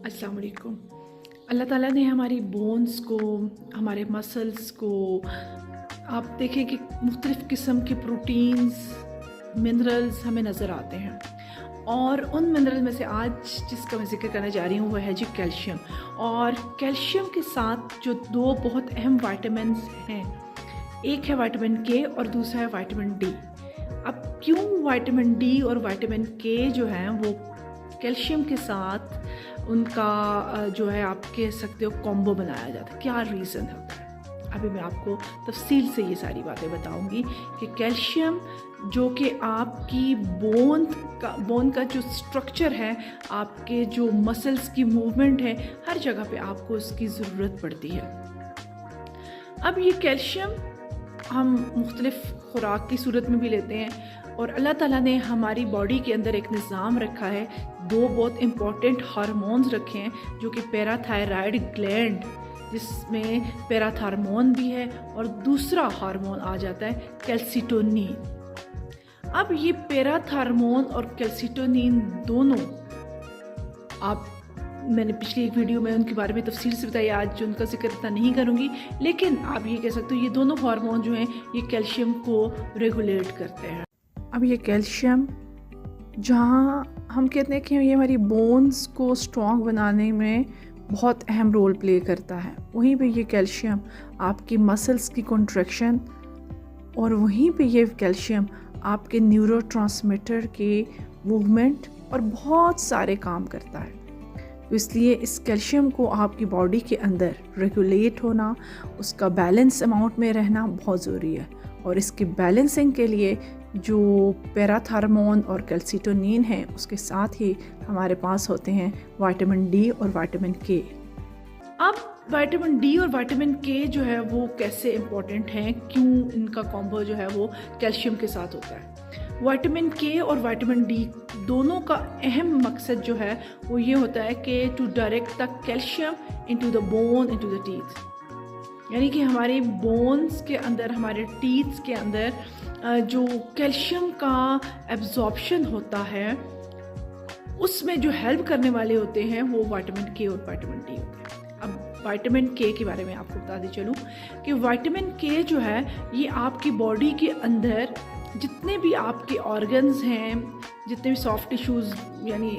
अस्सलाम वालेकुम। अल्लाह ताला ने हमारी बोन्स को, हमारे मसल्स को, आप देखें कि मुख्तलिफ़ किस्म के प्रोटीन्स, मिनरल्स हमें नज़र आते हैं, और उन मिनरल में से आज जिसका मैं ज़िक्र करना जा रही हूँ वो है जी कैल्शियम। और कैल्शियम के साथ जो दो बहुत अहम विटामिन्स हैं, एक है विटामिन के और दूसरा है विटामिन डी। अब क्यों विटामिन डी और विटामिन के जो हैं वो कैल्शियम के साथ उनका जो है आप कह सकते हो कॉम्बो बनाया जाता है, क्या रीज़न होता है? अभी मैं आपको तफसील से ये सारी बातें बताऊंगी कि कैल्शियम जो कि आपकी बोन का जो स्ट्रक्चर है, आपके जो मसल्स की मूवमेंट है, हर जगह पे आपको इसकी ज़रूरत पड़ती है। अब ये कैल्शियम हम मुख्तलिफ़ खुराक की सूरत में भी लेते हैं, और अल्लाह ताला ने हमारी बॉडी के अंदर एक निज़ाम रखा है, दो बहुत इम्पॉर्टेंट हार्मोन्स रखे हैं जो कि पैराथायराइड ग्लैंड, जिसमें पैराथार्मोन भी है, और दूसरा हार्मोन आ जाता है कैल्सिटोनिन। अब ये पैराथार्मोन और कैल्सिटोनिन दोनों, मैंने पिछली एक वीडियो में उनके बारे में तफसील से बताया, आज उनका जिक्र इतना नहीं करूँगी, लेकिन आप ये कह सकते हो ये दोनों हार्मोन जो हैं ये कैल्शियम को रेगुलेट करते हैं। अब ये कैल्शियम जहाँ हम कहते हैं कि ये हमारी बोन्स को स्ट्रॉन्ग बनाने में बहुत अहम रोल प्ले करता है, वहीं पे ये कैल्शियम आपकी मसल्स की कॉन्ट्रैक्शन, और वहीं पे ये कैल्शियम आपके न्यूरोट्रांसमीटर के मूवमेंट और बहुत सारे काम करता है। तो इसलिए इस कैल्शियम को आपकी बॉडी के अंदर रेगुलेट होना, उसका बैलेंस अमाउंट में रहना बहुत ज़रूरी है। और इसकी बैलेंसिंग के लिए जो पैराथार्मोन और कैल्सिटोनिन है, उसके साथ ही हमारे पास होते हैं विटामिन डी और विटामिन के। अब विटामिन डी और विटामिन के जो है वो कैसे इम्पोर्टेंट हैं, क्यों इनका कॉम्बो जो है वो कैल्शियम के साथ होता है? विटामिन के और विटामिन डी दोनों का अहम मकसद जो है वो ये होता है कि to direct the calcium into the bone, into the teeth, यानी कि हमारे बोन्स के अंदर, हमारे टीथ्स के अंदर जो कैल्शियम का एब्जॉर्प्शन होता है, उसमें जो हेल्प करने वाले होते हैं वो विटामिन के और विटामिन डी होते हैं। अब विटामिन के बारे में आपको बताते चलूँ कि विटामिन के जो है ये आपकी बॉडी के अंदर जितने भी आपके ऑर्गन्स हैं, जितने भी सॉफ्ट टिश्यूज़, यानी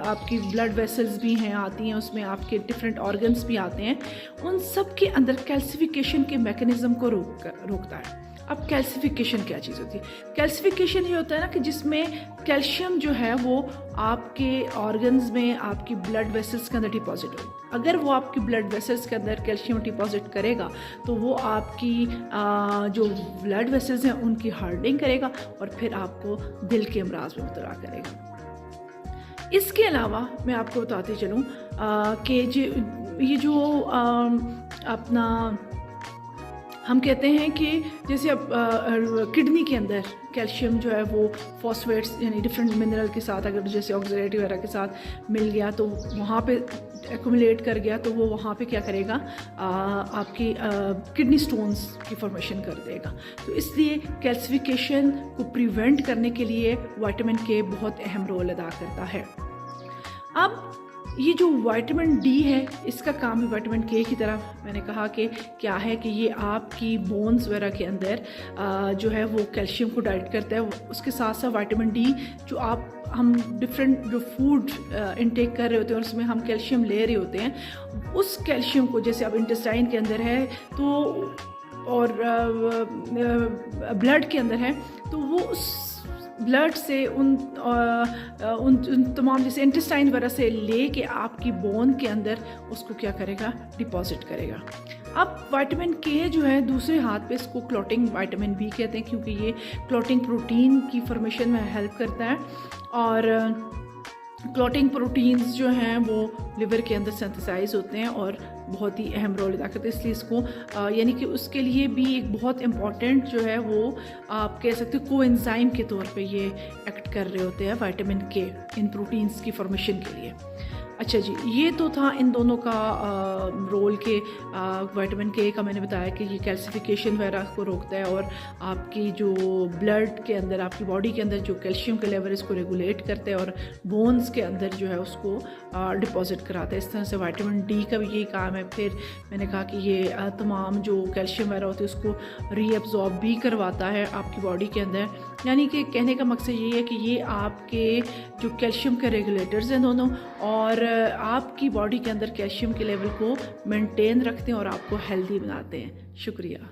आपकी ब्लड वेसल्स भी हैं, आती हैं, उसमें आपके डिफरेंट ऑर्गन्स भी आते हैं, उन सब के अंदर कैल्सिफिकेशन के मैकेनिज़्म को रोकता है। अब कैल्सिफिकेशन क्या चीज़ होती है? कैल्सिफिकेशन ये होता है ना कि जिसमें कैल्शियम जो है वो आपके ऑर्गन्स में, आपकी ब्लड वेसल्स के अंदर डिपॉजिट हो। अगर वो आपकी ब्लड वेसल्स के अंदर कैल्शियम डिपॉजिट करेगा तो वो आपकी जो ब्लड वेसल्स हैं उनकी हार्डनिंग करेगा, और फिर आपको दिल के अमराज में मुबतला करेगा। इसके अलावा मैं आपको बताती चलूँ कि ये जो अपना हम कहते हैं कि जैसे अब किडनी के अंदर कैल्शियम जो है वो फॉस्फेट्स यानी डिफरेंट मिनरल के साथ, अगर जैसे ऑक्सीडेट वगैरह के साथ मिल गया तो वहाँ पे एक्यूमुलेट कर गया, तो वो वहाँ पे क्या करेगा, आपकी किडनी स्टोन्स की फॉर्मेशन कर देगा। तो इसलिए कैल्सिफिकेशन को प्रिवेंट करने के लिए विटामिन के बहुत अहम रोल अदा करता है। अब ये जो विटामिन डी है, इसका काम भी विटामिन के की तरह मैंने कहा कि क्या है कि ये आपकी बोन्स वगैरह के अंदर जो है वो कैल्शियम को डाइट करता है। उसके साथ साथ विटामिन डी जो हम डिफरेंट जो फूड इनटेक कर रहे होते हैं और उसमें हम कैल्शियम ले रहे होते हैं, उस कैल्शियम को जैसे अब इंटेस्टाइन के अंदर है तो, और ब्लड के अंदर है, तो वो उस ब्लड से उन तमाम जैसे इंटेस्टाइन वगैरह से ले के आपकी बोन के अंदर उसको क्या करेगा, डिपॉजिट करेगा। अब विटामिन के जो है दूसरे हाथ पे इसको क्लॉटिंग विटामिन भी कहते हैं, क्योंकि ये क्लॉटिंग प्रोटीन की फॉर्मेशन में हेल्प करता है, और क्लॉटिंग प्रोटीन्स जो हैं वो लिवर के अंदर सिंथेसाइज होते हैं और बहुत ही अहम रोल अदा करते हैं। इसलिए इसको यानी कि उसके लिए भी एक बहुत इम्पॉर्टेंट जो है वो आप कह सकते हो कोएंजाइम के तौर पे ये एक्ट कर रहे होते हैं विटामिन के इन प्रोटीन्स की फॉर्मेशन के लिए। अच्छा जी, ये तो था इन दोनों का रोल के विटामिन के का मैंने बताया कि ये कैल्सिफिकेशन वगैरह को रोकता है और आपकी जो ब्लड के अंदर, आपकी बॉडी के अंदर जो कैल्शियम के लेवल इसको रेगुलेट करते हैं और बोन्स के अंदर जो है उसको डिपॉजिट कराता है। इस तरह से विटामिन डी का भी यही काम है। फिर मैंने कहा कि ये तमाम जो कैल्शियम वगैरह होती है उसको रीअब्जॉर्ब भी करवाता है आपकी बॉडी के अंदर। यानी कि कहने का मकसद ये है कि ये आपके जो कैल्शियम के रेगुलेटर्स हैं दोनों, और आपकी बॉडी के अंदर कैल्शियम के लेवल को मेंटेन रखते हैं और आपको हेल्दी बनाते हैं। शुक्रिया।